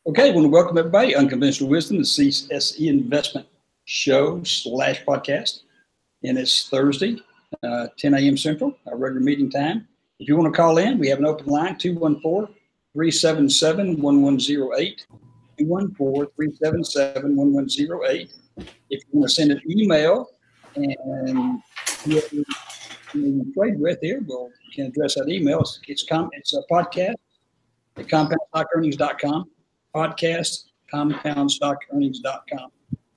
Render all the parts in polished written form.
Okay, I want to welcome everybody. Unconventional Wisdom, the CSE Investment Show / podcast. And it's Thursday, 10 a.m. Central, our regular meeting time. If you want to call in, we have an open line, 214-377-1108. 214-377-1108. If you want to send an email and you trade with here, we can address that email. It's a podcast at compoundstockearnings.com. Podcast, compoundstockearnings.com.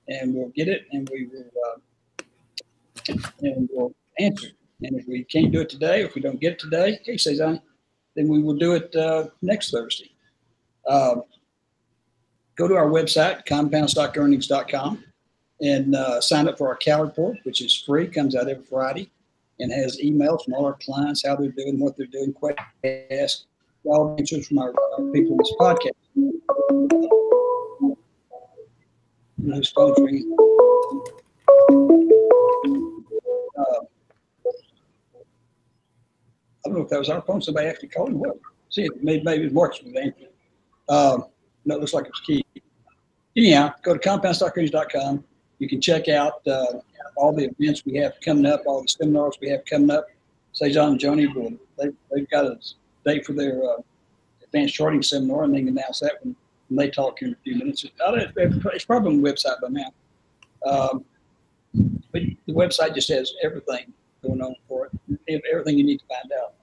And we'll get it and we'll answer. And if we can't do it today, if we don't get it today, hey, Cezanne, then we will do it next Thursday. Go to our website, compoundstockearnings.com, and sign up for our Cal report, which is free, comes out every Friday, and has emails from all our clients, how they're doing, what they're doing, questions asked, all answers from our people in this podcast. Whose phone's ringing? I don't know if that was our phone. Somebody actually called him. What? See, maybe it was Mark's with answer. No, it looks like it was Keith. Anyhow, go to compoundstockearnings.com. You can check out all the events we have coming up, all the seminars we have coming up. Cezanne and Joni, they've got a date for their advanced charting seminar, and they can announce that when they talk here in a few minutes. It's probably on the website by now. But the website just has everything going on for it, everything you need to find out.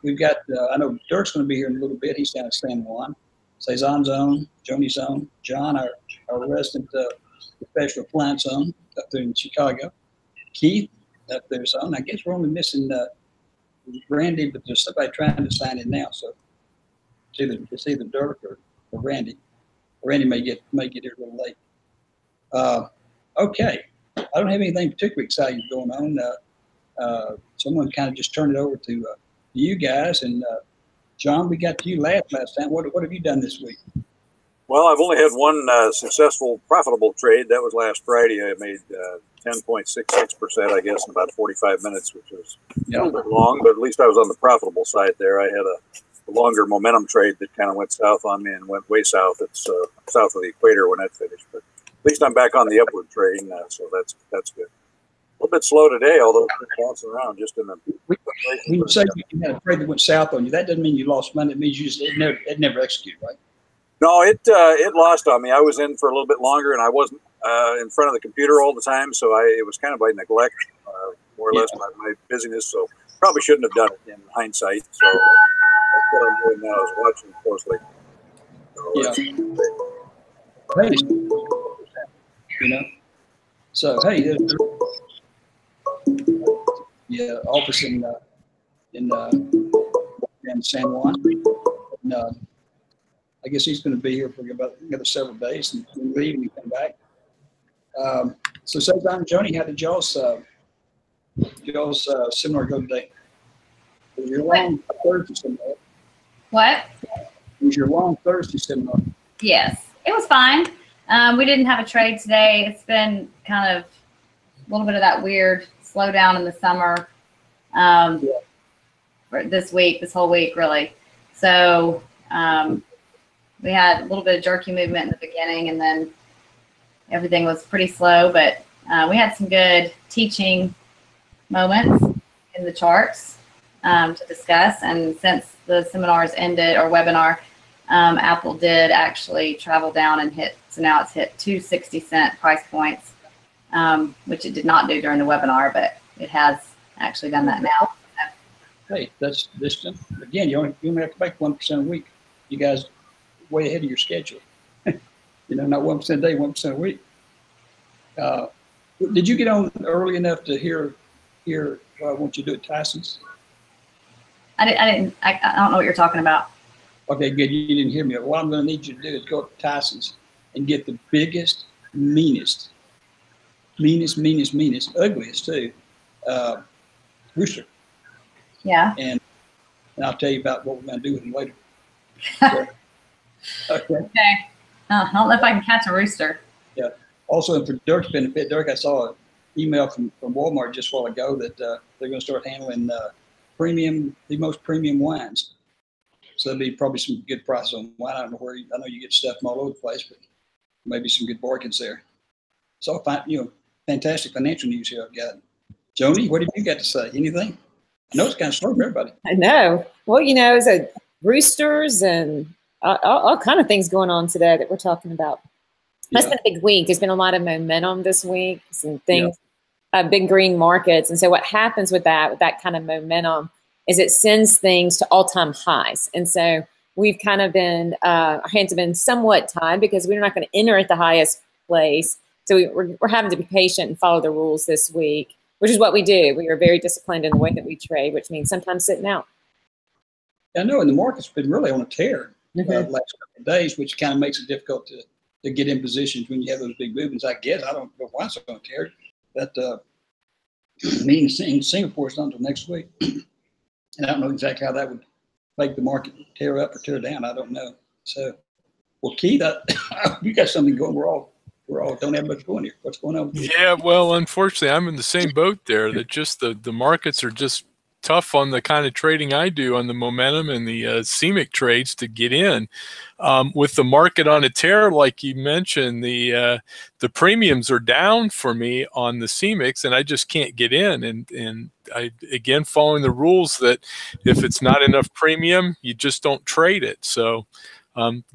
We've got, I know Dirk's going to be here in a little bit. He's down at San Juan. Cezanne's on, Joni's on, John, our resident professional appliance on up there in Chicago. Keith up there's on. I guess we're only missing Randy, but there's somebody trying to sign in now. So it's either Dirk or Randy. Randy may get here a little late. Okay, I don't have anything particularly exciting going on. Someone kind of just turned it over to you guys, and John, we got to you last time. What have you done this week? Well, I've only had one successful, profitable trade. That was last Friday. I made 10.66%, I guess, in about 45 minutes, which was a little bit long, but at least I was on the profitable side there. I had a longer momentum trade that kind of went south on me and went way south. It's south of the equator when that finished, but at least I'm back on the upward trading, so that's good. A little bit slow today, although it's bouncing around just in the. When you say you had a trade that went south on you, that doesn't mean you lost money. It means it never executed, right? No, it lost on me. I was in for a little bit longer, and I wasn't in front of the computer all the time, so it was kind of by neglect, more or less, by my busyness. So probably shouldn't have done it in hindsight. So that's what I'm doing now, is watching closely. Hey, So hey, office in San Juan. And, I guess he's going to be here for about another several days, and then leave and come back. So, Cezanne and Joni, how did y'all's seminar go today? Was your long Thursday seminar? What? Was your long Thursday seminar? Yes, it was fine. We didn't have a trade today. It's been kind of a little bit of that weird slowdown in the summer for this whole week, really. So we had a little bit of jerky movement in the beginning, and then everything was pretty slow. But we had some good teaching moments in the charts to discuss. And since the seminars ended, or webinar, Apple did actually travel down and hit. So now it's hit 2.60 price points, which it did not do during the webinar, but it has actually done that now. Hey, that's this again. You only have to make 1% a week. You guys way ahead of your schedule. Not 1% a day, 1% a week. Did you get on early enough to hear what I want you to do at Tyson's? I don't know what you're talking about. Okay, good. You didn't hear me. What I'm going to need you to do is go up to Tyson's and get the biggest, meanest, ugliest too, rooster. Yeah. And I'll tell you about what we're going to do with him later. So, okay. I don't know if I can catch a rooster. Yeah. Also, for Dirk's benefit, Dirk, I saw an email from Walmart just a while ago that they're going to start handling the most premium wines. So there'll be probably some good prices on wine. I don't know where I know you get stuff from all over the place, but maybe some good bargains there. So fantastic financial news here I've got. Joni, what have you got to say? Anything? I know it's kind of slow for everybody. I know. Well, it's a roosters and all kind of things going on today that we're talking about. It's been a big week. There's been a lot of momentum this week, some things, big green markets. And so what happens with that kind of momentum is it sends things to all-time highs. And so we've kind of been, our hands have been somewhat tied because we're not going to enter at the highest place. So we're having to be patient and follow the rules this week, which is what we do. We are very disciplined in the way that we trade, which means sometimes sitting out. I know, and the market's been really on a tear the last couple of days, which kind of makes it difficult to get in positions when you have those big movements. I guess I don't know why it's on a tear. That meeting in Singapore is not until next week, and I don't know exactly how that would make the market tear up or tear down. I don't know. So, well, Keith, you got something going. We're all don't have much going here. What's going on with you? Yeah, well, unfortunately, I'm in the same boat there. That just the markets are just tough on the kind of trading I do on the momentum and the CMIC trades to get in. With the market on a tear, like you mentioned, the premiums are down for me on the CMICs, and I just can't get in. And I, again, following the rules that if it's not enough premium, you just don't trade it. So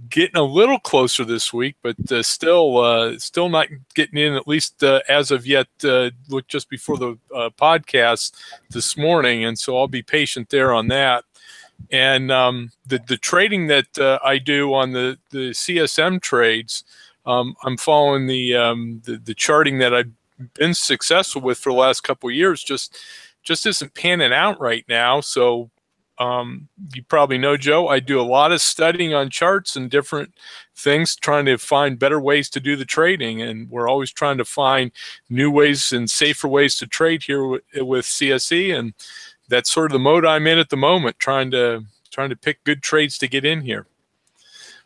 getting a little closer this week, but still not getting in, at least as of yet. Look, just before the podcast this morning, and so I'll be patient there on that. And the trading that I do on the CSM trades, I'm following the charting that I've been successful with for the last couple of years. Just isn't panning out right now. So you probably know, Joe, I do a lot of studying on charts and different things, trying to find better ways to do the trading. And we're always trying to find new ways and safer ways to trade here with CSE. And that's sort of the mode I'm in at the moment, trying to pick good trades to get in here.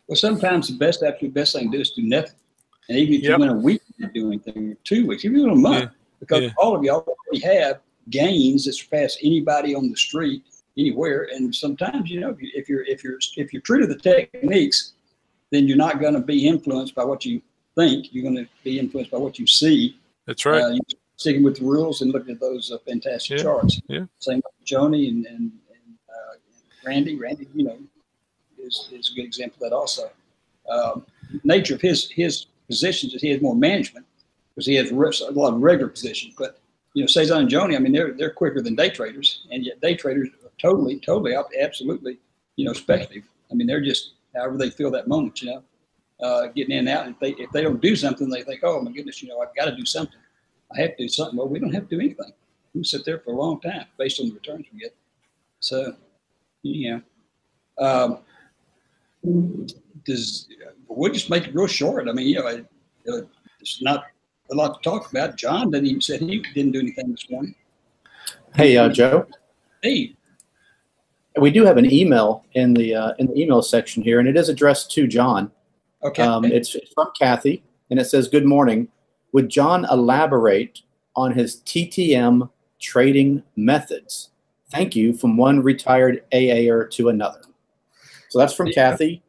Well, sometimes the best thing to do is do nothing. And even if you win a week, you do anything, 2 weeks, even a month, because all of y'all already have gains that surpass anybody on the street anywhere. And sometimes, if you're true to the techniques, then you're not going to be influenced by what you think. You're going to be influenced by what you see. That's right. You're sticking with the rules and looking at those fantastic charts. Yeah. Same with Joni and Randy. Randy, is a good example of that also. Nature of his positions is he has more management because he has a lot of regular positions. But Cezanne and Joni, I mean, they're quicker than day traders, and yet day traders are totally, absolutely, speculative. I mean, they're just however they feel that moment, getting in and out. And if they don't do something, they think, oh my goodness, I've got to do something. I have to do something. Well, we don't have to do anything. We can sit there for a long time based on the returns we get. So, we'll just make it real short. I mean, it's not a lot to talk about. John didn't even said he didn't do anything this morning. Hey, Joe. Hey. We do have an email in the email section here, and it is addressed to John. Okay. It's from Kathy, and it says, "Good morning. Would John elaborate on his TTM trading methods? Thank you from one retired AAer to another." So that's from Kathy.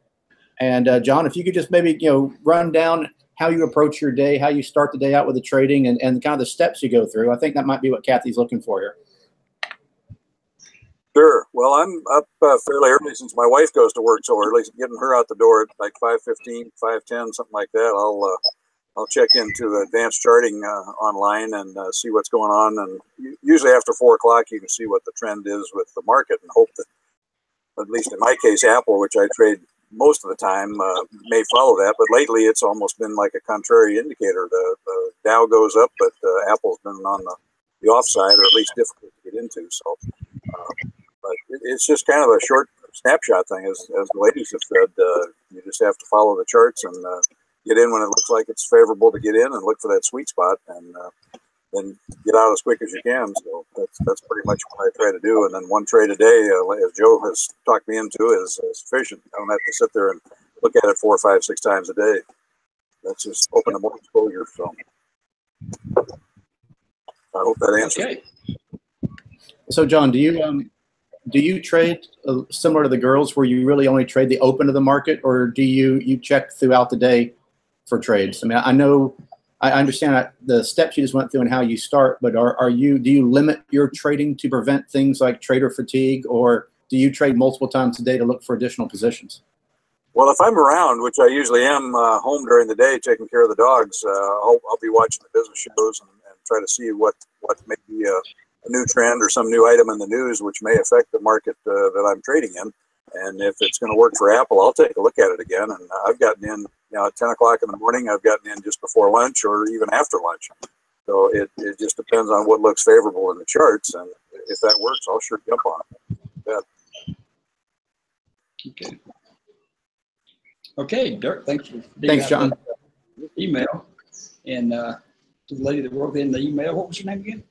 And John, if you could just maybe run down how you approach your day, how you start the day out with the trading, and kind of the steps you go through. I think that might be what Kathy's looking for here. Sure. Well, I'm up fairly early since my wife goes to work so early. Getting her out the door at like 5:15, 5:10, something like that. I'll check into advanced charting online and see what's going on. And usually after 4 o'clock, you can see what the trend is with the market and hope that, at least in my case, Apple, which I trade most of the time, may follow that. But lately, it's almost been like a contrary indicator. The Dow goes up, but Apple's been on the offside, or at least difficult to get into. So, but it's just kind of a short snapshot thing, as the ladies have said. You just have to follow the charts and get in when it looks like it's favorable to get in, and look for that sweet spot, and then get out as quick as you can. So that's pretty much what I try to do. And then one trade a day, as Joe has talked me into, is sufficient. I don't have to sit there and look at it 4, 5, 6 times a day. That's just open to more exposure. So I hope that answers. Okay. So John, do you do you trade similar to the girls where you really only trade the open of the market, or do you check throughout the day for trades? I mean, I understand the steps you just went through and how you start, but do you limit your trading to prevent things like trader fatigue, or do you trade multiple times a day to look for additional positions? Well, if I'm around, which I usually am, home during the day taking care of the dogs, I'll be watching the business shows and try to see what may be a new trend or some new item in the news which may affect the market that I'm trading in. And if it's going to work for Apple, I'll take a look at it again. And I've gotten in, at 10 o'clock in the morning. I've gotten in just before lunch or even after lunch. So it just depends on what looks favorable in the charts. And if that works, I'll sure jump on it. Okay. Okay, Dirk, thanks for John. Email. And to the lady that wrote in the email, what was your name again?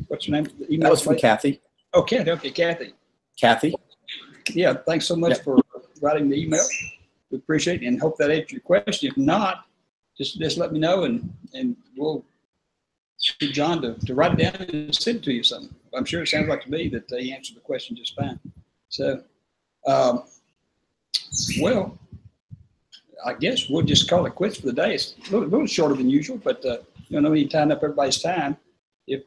What's your name? The email That was from Kathy. Oh, Kathy. Okay, Kathy. Kathy. Yeah, thanks so much for writing the email. We appreciate it and hope that answered your question. If not, just let me know and we'll get John to write it down and send it to you something. I'm sure it sounds like to me that he answered the question just fine. So, well, I guess we'll just call it quits for the day. It's a little shorter than usual, but no need tying up everybody's time if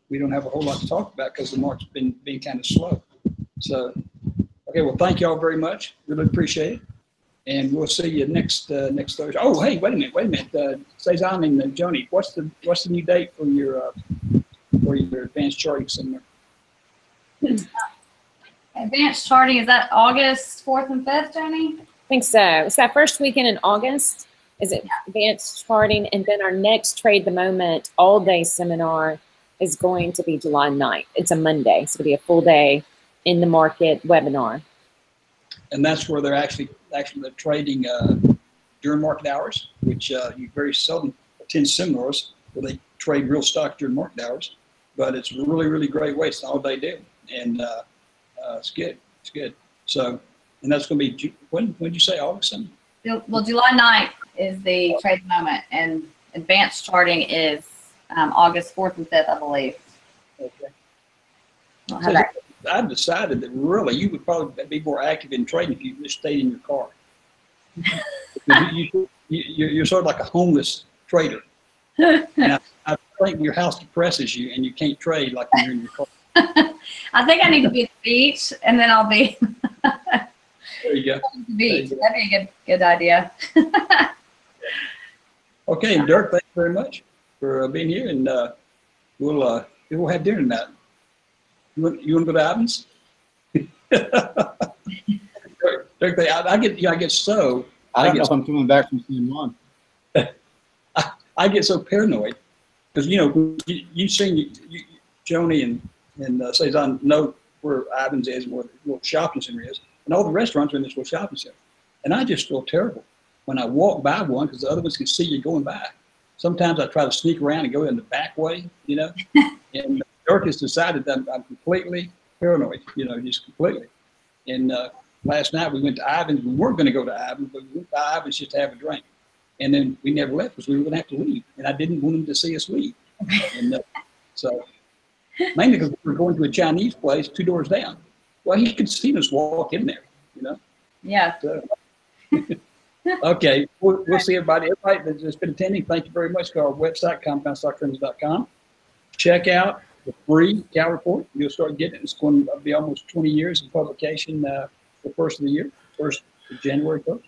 we don't have a whole lot to talk about because the market's been kind of slow. So, okay, well, thank you all very much. Really appreciate it. And we'll see you next Thursday. Oh, hey, wait a minute. Cezanne and Joni, what's the new date for your advanced charting seminar? Advanced charting, is that August 4th and 5th, Joni? I think so. It's that first weekend in August. Is it advanced charting? And then our next Trade the Moment all-day seminar is going to be July 9th. It's a Monday, so it'll be a full day in the market webinar. And that's where they're actually trading during market hours, which you very seldom attend seminars where they trade real stock during market hours. But it's a really, really great way. It's an all-day deal, and it's good. It's good. So, and that's going to be when did you say August? Well, July 9th is the Trade the Moment, and advanced charting is August 4th and 5th, I believe. Okay. I've decided that really you would probably be more active in trading if you just stayed in your car. You're sort of like a homeless trader. And I think your house depresses you and you can't trade like when you're in your car. I think I need to be at the beach, and then I'll be. There you go. The beach. That'd be a good idea. Okay, and Dirk, thank you very much for being here, and we'll have dinner tonight. You want to go to Ivan's? Dirk, I get so. I don't know if I'm coming back from San Juan. I get so paranoid because you've seen Joni and Cezanne know where Ivan's is and where the little shopping center is, and all the restaurants are in this little shopping center, and I just feel terrible when I walk by one because the other ones can see you going by. Sometimes I try to sneak around and go in the back way, and Dirk has decided that I'm completely paranoid, just completely. And last night we went to Ivan's. We weren't going to go to Ivan's, but we went to Ivan's just to have a drink. And then we never left because we were going to have to leave. And I didn't want him to see us leave. And so mainly because we were going to a Chinese place 2 doors down. Well, he could see us walk in there, Yeah. So, okay, we'll see everybody. Everybody that's been attending, thank you very much. Go to our website, compoundstocktrends.com. Check out the free Cal report. You'll start getting it. It's going to be almost 20 years in publication the first of the year, 1st of January 1st.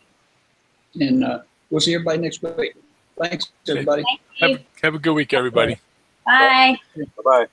And we'll see everybody next week. Thanks, everybody. Thank you. Have a good week, everybody. Bye. Bye-bye.